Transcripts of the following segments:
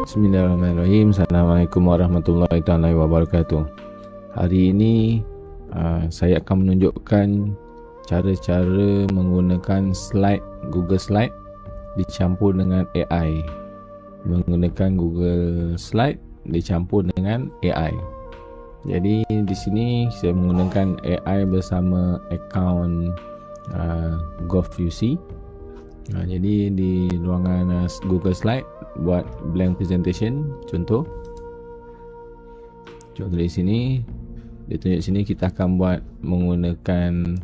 Bismillahirrahmanirrahim. Assalamualaikum warahmatullahi wabarakatuh. Hari ini saya akan menunjukkan cara-cara menggunakan slide, Google Slide dicampur dengan AI. Menggunakan Google Slide dicampur dengan AI. Jadi di sini saya menggunakan AI bersama akaun GovUC. Jadi di ruangan Google Slide buat blank presentation, contoh di sini dia tunjuk sini kita akan buat menggunakan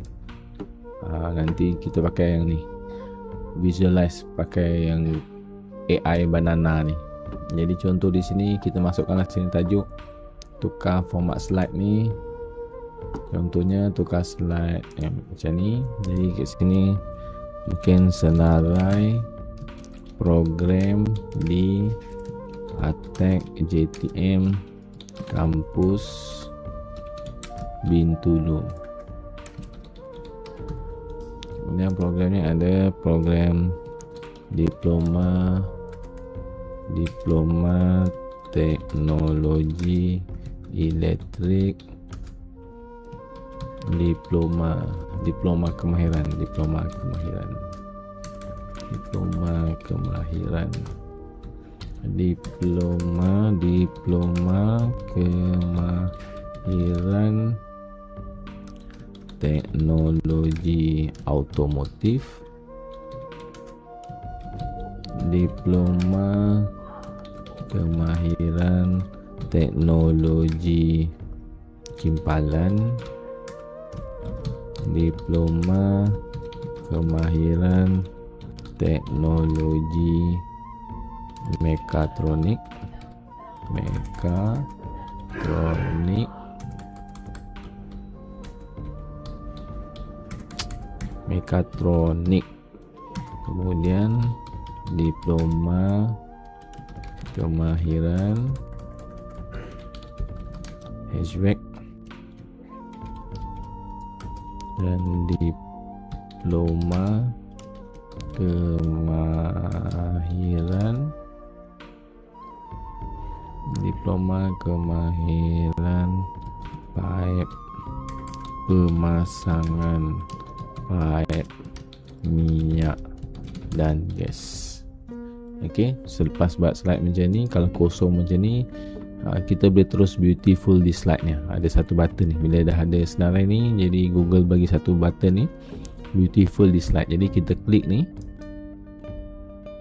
nanti kita pakai yang ni, visualize pakai yang AI banana ni. Jadi contoh di sini kita masukkanlah sini tajuk, tukar format slide ni, contohnya tukar slide macam ni. Jadi kat sini mungkin senarai program di Attack JTM kampus Bintulu. Kemudian program ni ada program diploma teknologi elektrik, diploma kemahiran, diploma kemahiran, teknologi automotif, diploma kemahiran teknologi kimpalan, diploma kemahiran teknologi mekatronik, kemudian diploma kemahiran HVAC dan diploma kemahiran pipe, pemasangan pipe minyak dan gas. Okey, selepas buat slide macam ni, kalau kosong macam ni, kita boleh terus beautiful di slide-nya. Ada satu button ni, bila dah ada senarai ni, jadi Google bagi satu button ni, beautiful di slide. Jadi kita klik ni,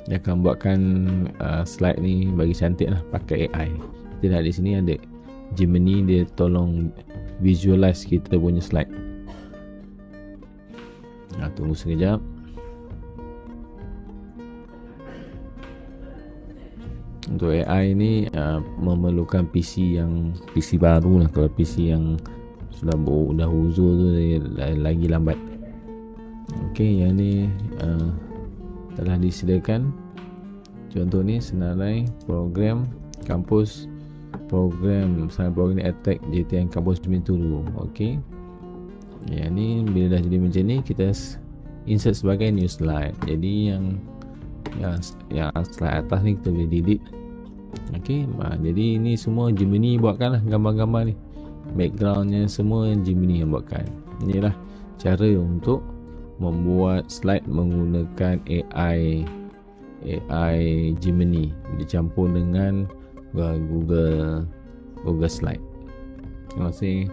dia akan buatkan slide ni bagi cantik lah pakai AI. Kita lihat di sini ada Gemini, dia tolong visualize kita punya slide. Tunggu sekejap. Untuk AI ni memerlukan PC baru lah. Kalau PC yang sudah uzur tu lagi lambat. Okey, yang ni telah disediakan. Contoh ni senarai program kampus, program Attack JTM kampus Bintulu. Okey, yang ni bila dah jadi macam ni, kita insert sebagai new slide. Jadi yang slide atas ni kita boleh delete. Okey, jadi ini semua Gemini buatkan lah, gambar-gambar ni, backgroundnya semua Gemini yang buatkan. Inilah cara untuk membuat slide menggunakan AI Gemini dicampur dengan Google Slide. Terima kasih.